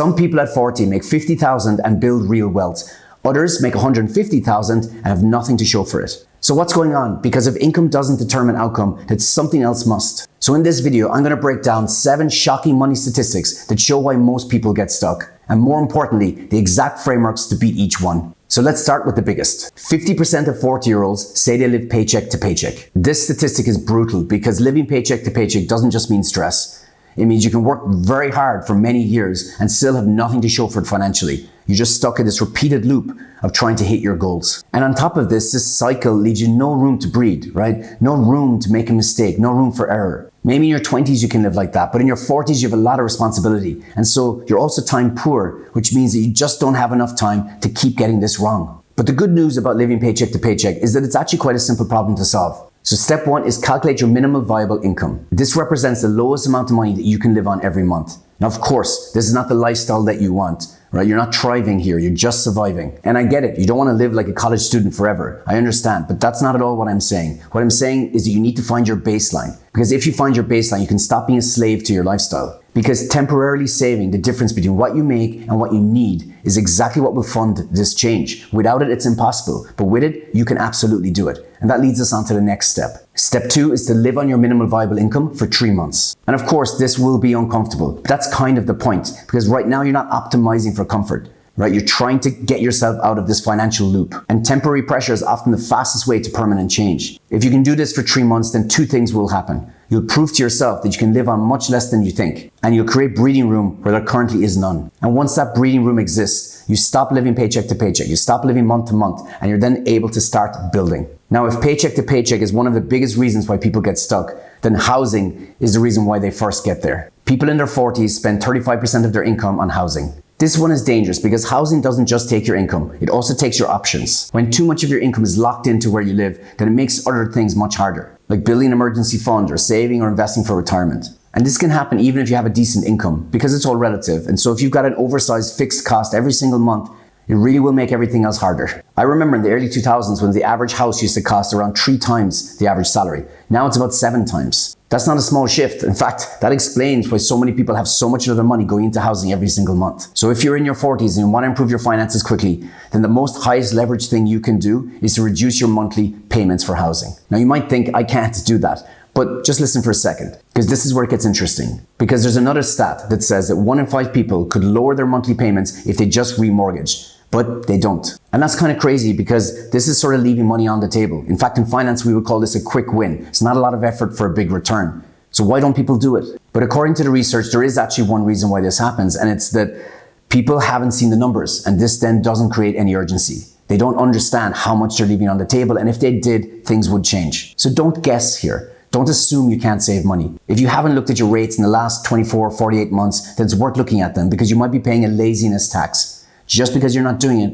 Some people at 40 make 50,000 and build real wealth. Others make 150,000 and have nothing to show for it. So what's going on? Because if income doesn't determine outcome, then something else must. So in this video, I'm going to break down 7 shocking money statistics that show why most people get stuck, and more importantly, the exact frameworks to beat each one. So let's start with the biggest. 50% of 40-year-olds say they live paycheck to paycheck. This statistic is brutal because living paycheck to paycheck doesn't just mean stress. It means you can work very hard for many years and still have nothing to show for it financially. You're just stuck in this repeated loop of trying to hit your goals. And on top of this cycle leaves you no room to breathe, right? No room to make a mistake, no room for error. Maybe in your 20s you can live like that, but in your 40s you have a lot of responsibility. And so you're also time poor, which means that you just don't have enough time to keep getting this wrong. But the good news about living paycheck to paycheck is that it's actually quite a simple problem to solve. So step 1 is calculate your minimal viable income. This represents the lowest amount of money that you can live on every month. Now, of course, this is not the lifestyle that you want, right? You're not thriving here, you're just surviving. And I get it, you don't want to live like a college student forever. I understand, but that's not at all what I'm saying. What I'm saying is that you need to find your baseline. Because if you find your baseline, you can stop being a slave to your lifestyle. Because temporarily saving the difference between what you make and what you need is exactly what will fund this change. Without it, it's impossible. But with it, you can absolutely do it. And that leads us on to the next step. Step 2 is to live on your minimal viable income for 3 months. And of course, this will be uncomfortable. But that's kind of the point. Because right now, you're not optimizing for comfort. Right? You're trying to get yourself out of this financial loop. And temporary pressure is often the fastest way to permanent change. If you can do this for 3 months, then 2 things will happen. You'll prove to yourself that you can live on much less than you think. And you'll create breathing room where there currently is none. And once that breathing room exists, you stop living paycheck to paycheck. You stop living month to month, and you're then able to start building. Now, if paycheck to paycheck is one of the biggest reasons why people get stuck, then housing is the reason why they first get there. People in their 40s spend 35% of their income on housing. This one is dangerous because housing doesn't just take your income, it also takes your options. When too much of your income is locked into where you live, then it makes other things much harder, like building an emergency fund or saving or investing for retirement. And this can happen even if you have a decent income because it's all relative. And so if you've got an oversized fixed cost every single month, it really will make everything else harder. I remember in the early 2000s when the average house used to cost around 3 times the average salary. Now it's about 7 times. That's not a small shift. In fact, that explains why so many people have so much of their money going into housing every single month. So if you're in your 40s and you want to improve your finances quickly, then the most highest leverage thing you can do is to reduce your monthly payments for housing. Now you might think, I can't do that. But just listen for a second, because this is where it gets interesting. Because there's another stat that says that 1 in 5 people could lower their monthly payments if they just remortgaged. But they don't. And that's kind of crazy because this is sort of leaving money on the table. In fact, in finance, we would call this a quick win. It's not a lot of effort for a big return. So why don't people do it? But according to the research, there is actually one reason why this happens, and it's that people haven't seen the numbers, and this then doesn't create any urgency. They don't understand how much they're leaving on the table, and if they did, things would change. So don't guess here. Don't assume you can't save money. If you haven't looked at your rates in the last 24 or 48 months, then it's worth looking at them because you might be paying a laziness tax. Just because you're not doing it,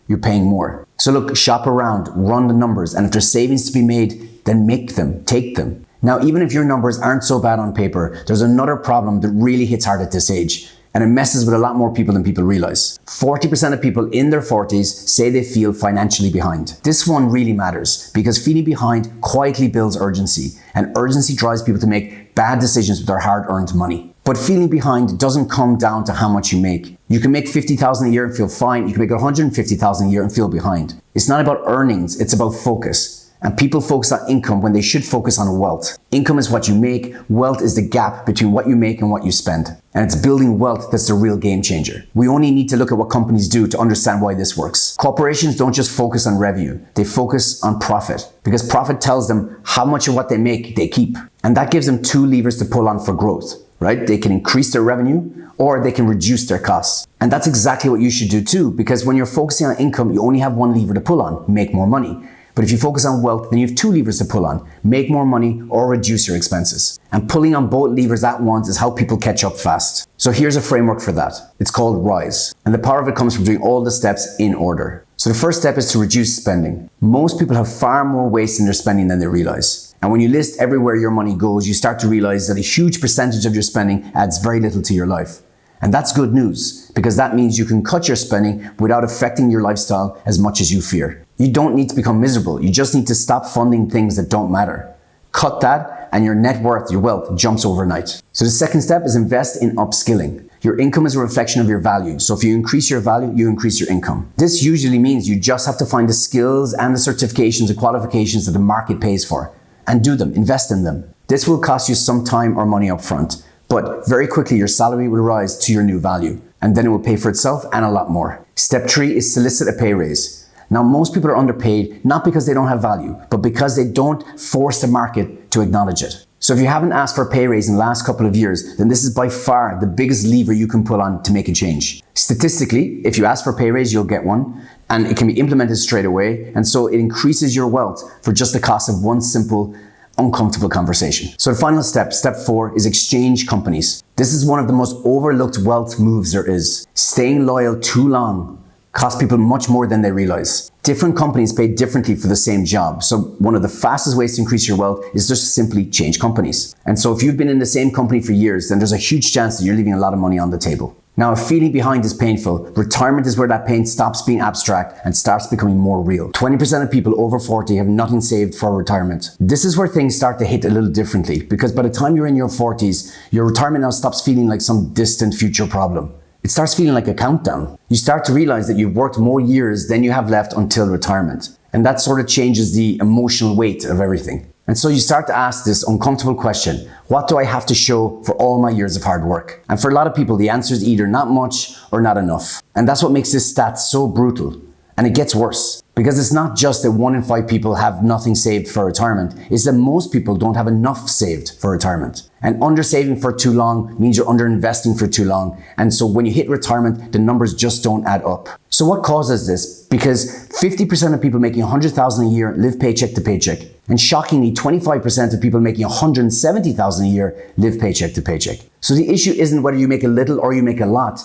you're paying more. So look, shop around, run the numbers, and if there's savings to be made, then make them, take them. Now, even if your numbers aren't so bad on paper, there's another problem that really hits hard at this age, and it messes with a lot more people than people realize. 40% of people in their 40s say they feel financially behind. This one really matters because feeling behind quietly builds urgency, and urgency drives people to make bad decisions with their hard-earned money. But feeling behind doesn't come down to how much you make. You can make 50,000 a year and feel fine. You can make 150,000 a year and feel behind. It's not about earnings, it's about focus. And people focus on income when they should focus on wealth. Income is what you make. Wealth is the gap between what you make and what you spend. And it's building wealth that's the real game changer. We only need to look at what companies do to understand why this works. Corporations don't just focus on revenue. They focus on profit because profit tells them how much of what they make they keep. And that gives them 2 levers to pull on for growth. Right? They can increase their revenue or they can reduce their costs. And that's exactly what you should do too, because when you're focusing on income, you only have 1 lever to pull on, make more money. But if you focus on wealth, then you have 2 levers to pull on, make more money or reduce your expenses. And pulling on both levers at once is how people catch up fast. So here's a framework for that. It's called RISE. And the power of it comes from doing all the steps in order. So the first step is to reduce spending. Most people have far more waste in their spending than they realize. And when you list everywhere your money goes, you start to realize that a huge percentage of your spending adds very little to your life. And that's good news because that means you can cut your spending without affecting your lifestyle as much as you fear. You don't need to become miserable. You just need to stop funding things that don't matter. Cut that and your net worth, your wealth jumps overnight. So the second step is invest in upskilling. Your income is a reflection of your value. So if you increase your value, you increase your income. This usually means you just have to find the skills and the certifications and qualifications that the market pays for and do them, invest in them. This will cost you some time or money up front, but very quickly your salary will rise to your new value, and then it will pay for itself and a lot more. Step 3 is solicit a pay raise. Now, most people are underpaid, not because they don't have value, but because they don't force the market to acknowledge it. So if you haven't asked for a pay raise in the last couple of years, then this is by far the biggest lever you can pull on to make a change. Statistically, if you ask for a pay raise, you'll get one, and it can be implemented straight away. And so it increases your wealth for just the cost of one simple, uncomfortable conversation. So the final step, step 4, is exchange companies. This is one of the most overlooked wealth moves there is. Staying loyal too long costs people much more than they realize. Different companies pay differently for the same job. So one of the fastest ways to increase your wealth is just simply change companies. And so if you've been in the same company for years, then there's a huge chance that you're leaving a lot of money on the table. Now, if feeling behind is painful, retirement is where that pain stops being abstract and starts becoming more real. 20% of people over 40 have nothing saved for retirement. This is where things start to hit a little differently, because by the time you're in your 40s, your retirement now stops feeling like some distant future problem. It starts feeling like a countdown. You start to realize that you've worked more years than you have left until retirement. And that sort of changes the emotional weight of everything. And so you start to ask this uncomfortable question: what do I have to show for all my years of hard work? And for a lot of people, the answer is either not much or not enough. And that's what makes this stat so brutal. And it gets worse, because it's not just that 1 in 5 people have nothing saved for retirement, it's that most people don't have enough saved for retirement. And undersaving for too long means you're underinvesting for too long. And so when you hit retirement, the numbers just don't add up. So what causes this? Because 50% of people making $100,000 a year live paycheck to paycheck. And shockingly, 25% of people making $170,000 a year live paycheck to paycheck. So the issue isn't whether you make a little or you make a lot.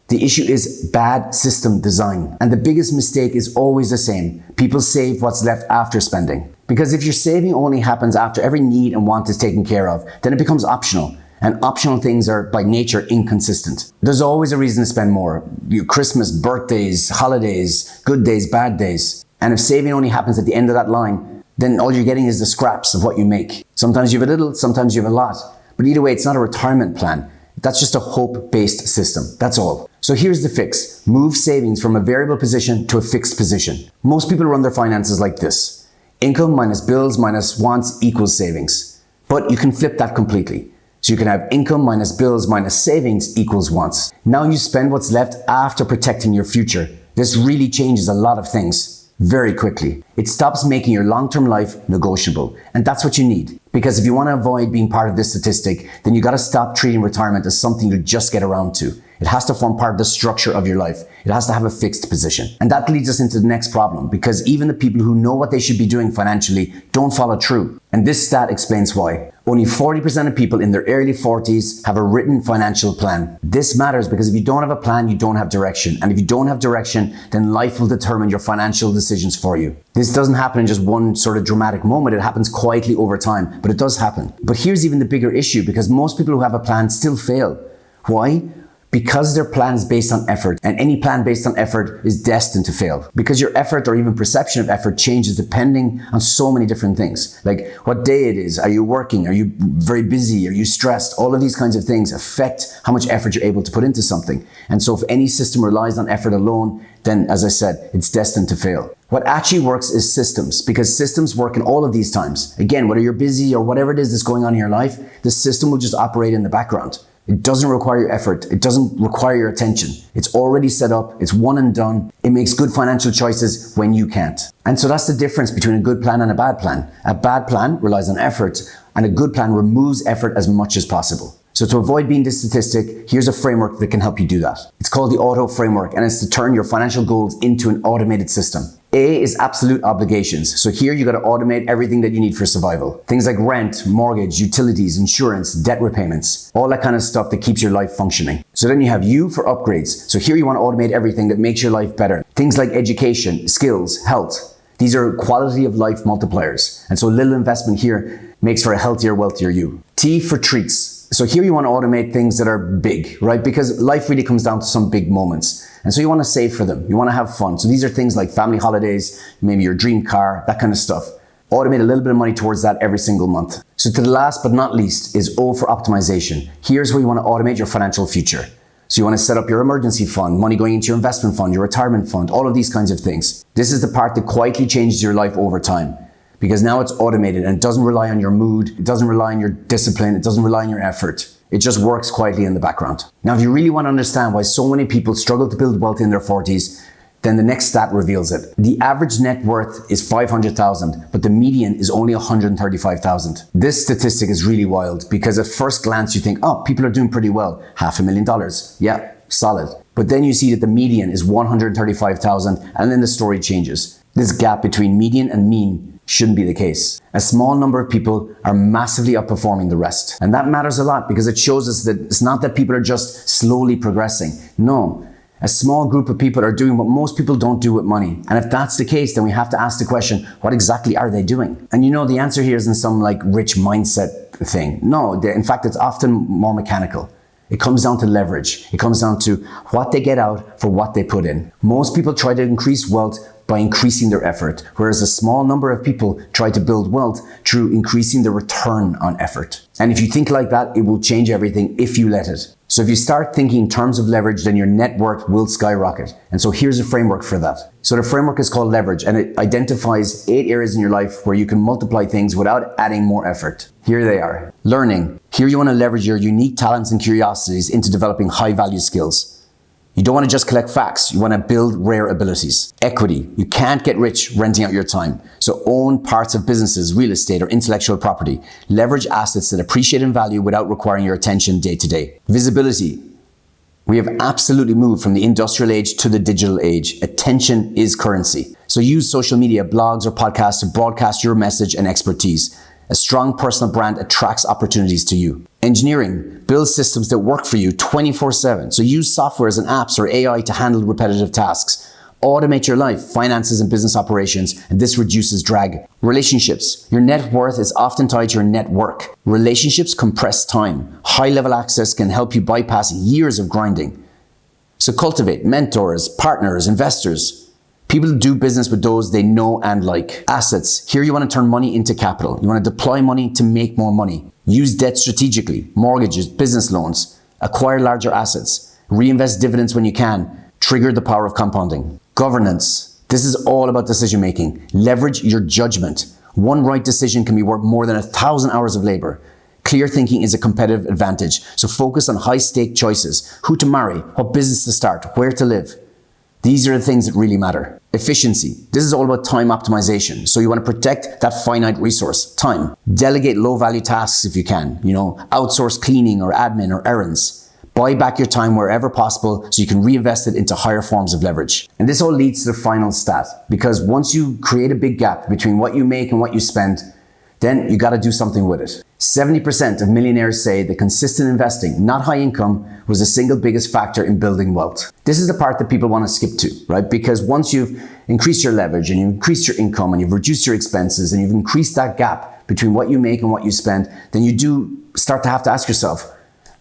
The issue is bad system design. And the biggest mistake is always the same. People save what's left after spending. Because if your saving only happens after every need and want is taken care of, then it becomes optional. And optional things are by nature inconsistent. There's always a reason to spend more. Christmas, birthdays, holidays, good days, bad days. And if saving only happens at the end of that line, then all you're getting is the scraps of what you make. Sometimes you have a little, sometimes you have a lot. But either way, it's not a retirement plan. That's just a hope-based system. That's all. So here's the fix. Move savings from a variable position to a fixed position. Most people run their finances like this: income minus bills minus wants equals savings. But you can flip that completely. So you can have income minus bills minus savings equals wants. Now you spend what's left after protecting your future. This really changes a lot of things very quickly. It stops making your long-term life negotiable. And that's what you need. Because if you want to avoid being part of this statistic, then you got to stop treating retirement as something you just get around to. It has to form part of the structure of your life. It has to have a fixed position. And that leads us into the next problem, because even the people who know what they should be doing financially don't follow through. And this stat explains why. Only 40% of people in their early 40s have a written financial plan. This matters because if you don't have a plan, you don't have direction. And if you don't have direction, then life will determine your financial decisions for you. This doesn't happen in just one sort of dramatic moment. It happens quietly over time, but it does happen. But here's even the bigger issue, because most people who have a plan still fail. Why? Because their plan is based on effort, and any plan based on effort is destined to fail. Because your effort or even perception of effort changes depending on so many different things. Like what day it is, are you working, are you very busy, are you stressed? All of these kinds of things affect how much effort you're able to put into something. And so if any system relies on effort alone, then as I said, it's destined to fail. What actually works is systems, because systems work in all of these times. Again, whether you're busy or whatever it is that's going on in your life, the system will just operate in the background. It doesn't require your effort. It doesn't require your attention. It's already set up. It's one and done. It makes good financial choices when you can't. And so that's the difference between a good plan and a bad plan. A bad plan relies on effort, and a good plan removes effort as much as possible. So to avoid being this statistic, here's a framework that can help you do that. It's called the Auto Framework, and it's to turn your financial goals into an automated system. A is absolute obligations. So here you got to automate everything that you need for survival. Things like rent, mortgage, utilities, insurance, debt repayments, all that kind of stuff that keeps your life functioning. So then you have U for upgrades. So here you want to automate everything that makes your life better. Things like education, skills, health. These are quality of life multipliers. And so a little investment here makes for a healthier, wealthier you. T for treats. So here you want to automate things that are big, right? Because life really comes down to some big moments. And so you want to save for them. You want to have fun. So these are things like family holidays, maybe your dream car, that kind of stuff. Automate a little bit of money towards that every single month. So to the last but not least is O for optimization. Here's where you want to automate your financial future. So you want to set up your emergency fund, money going into your investment fund, your retirement fund, all of these kinds of things. This is the part that quietly changes your life over time, because now it's automated and it doesn't rely on your mood, it doesn't rely on your discipline, it doesn't rely on your effort. It just works quietly in the background. Now, if you really want to understand why so many people struggle to build wealth in their 40s, then the next stat reveals it. The average net worth is 500,000, but the median is only 135,000. This statistic is really wild because at first glance you think, oh, people are doing pretty well. $500,000. Yeah, solid. But then you see that the median is 135,000 and then the story changes. This gap between median and mean shouldn't be the case. A small number of people are massively outperforming the rest. And that matters a lot because it shows us that it's not that people are just slowly progressing. No. A small group of people are doing what most people don't do with money. And if that's the case, then we have to ask the question, what exactly are they doing? And the answer here isn't some rich mindset thing. No, in fact, it's often more mechanical. It comes down to leverage. It comes down to what they get out for what they put in. Most people try to increase wealth by increasing their effort, whereas a small number of people try to build wealth through increasing the return on effort. And if you think like that, it will change everything if you let it. So if you start thinking in terms of leverage, then your net worth will skyrocket. And so here's a framework for that. So the framework is called leverage, and it identifies 8 areas in your life where you can multiply things without adding more effort. Here they are. Learning. Here you want to leverage your unique talents and curiosities into developing high value skills. You don't want to just collect facts, you want to build rare abilities. Equity. You can't get rich renting out your time. So own parts of businesses, real estate, or intellectual property. Leverage assets that appreciate in value without requiring your attention day to day. Visibility. We have absolutely moved from the industrial age to the digital age. Attention is currency. So use social media, blogs, or podcasts to broadcast your message and expertise. A strong personal brand attracts opportunities to you. Engineering. Build systems that work for you 24/7. So use softwares and apps or AI to handle repetitive tasks. Automate your life, finances, and business operations, and this reduces drag. Relationships. Your net worth is often tied to your network. Relationships compress time. High-level access can help you bypass years of grinding. So cultivate mentors, partners, investors. People do business with those they know and like. Assets. Here you want to turn money into capital. You want to deploy money to make more money. Use debt strategically. Mortgages, business loans. Acquire larger assets. Reinvest dividends when you can. Trigger the power of compounding. Governance. This is all about decision making. Leverage your judgment. One right decision can be worth more than 1,000 hours of labor. Clear thinking is a competitive advantage. So focus on high stake choices. Who to marry, what business to start, where to live. These are the things that really matter. Efficiency. This is all about time optimization. So you want to protect that finite resource, time. Delegate low-value tasks if you can. Outsource cleaning or admin or errands. Buy back your time wherever possible so you can reinvest it into higher forms of leverage. And this all leads to the final stat, because once you create a big gap between what you make and what you spend, then you got to do something with it. 70% of millionaires say that consistent investing, not high income, was the single biggest factor in building wealth. This is the part that people want to skip to, right? Because once you've increased your leverage and you've increased your income and you've reduced your expenses and you've increased that gap between what you make and what you spend, then you do start to have to ask yourself,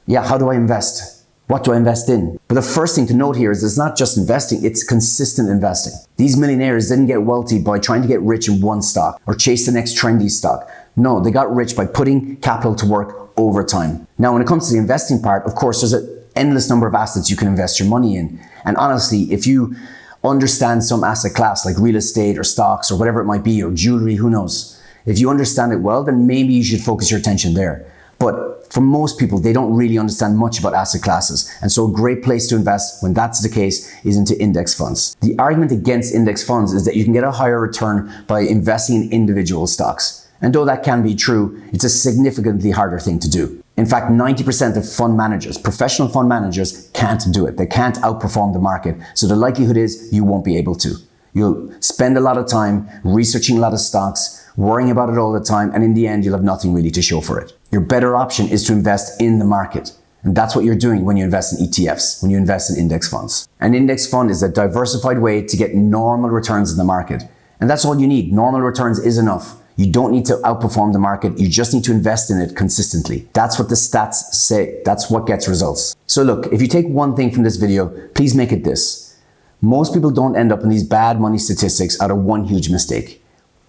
yeah, how do I invest? What do I invest in? But the first thing to note here is it's not just investing, it's consistent investing. These millionaires didn't get wealthy by trying to get rich in one stock or chase the next trendy stock. No, they got rich by putting capital to work over time. Now, when it comes to the investing part, of course, there's an endless number of assets you can invest your money in. And honestly, if you understand some asset class like real estate or stocks or whatever it might be, or jewelry, who knows? If you understand it well, then maybe you should focus your attention there. But for most people, they don't really understand much about asset classes. And so a great place to invest when that's the case is into index funds. The argument against index funds is that you can get a higher return by investing in individual stocks. And though that can be true, it's a significantly harder thing to do. In fact, 90% of fund managers, professional fund managers, can't do it. They can't outperform the market. So the likelihood is you won't be able to. You'll spend a lot of time researching a lot of stocks, worrying about it all the time, and in the end, you'll have nothing really to show for it. Your better option is to invest in the market. And that's what you're doing when you invest in ETFs, when you invest in index funds. An index fund is a diversified way to get normal returns in the market. And that's all you need. Normal returns is enough. You don't need to outperform the market. You just need to invest in it consistently. That's what the stats say. That's what gets results. So look, if you take one thing from this video, please make it this. Most people don't end up in these bad money statistics out of one huge mistake.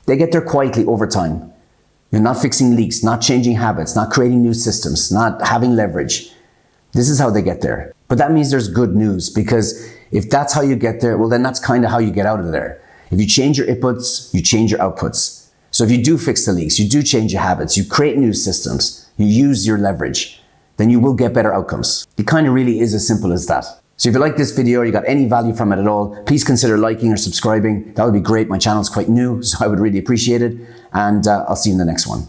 They get there quietly over time. You're not fixing leaks, not changing habits, not creating new systems, not having leverage. This is how they get there. But that means there's good news, because if that's how you get there, well, then that's kind of how you get out of there. If you change your inputs, you change your outputs. So if you do fix the leaks, you do change your habits, you create new systems, you use your leverage, then you will get better outcomes. It kind of really is as simple as that. So if you like this video or you got any value from it at all, please consider liking or subscribing. That would be great. My channel's quite new, so I would really appreciate it. And I'll see you in the next one.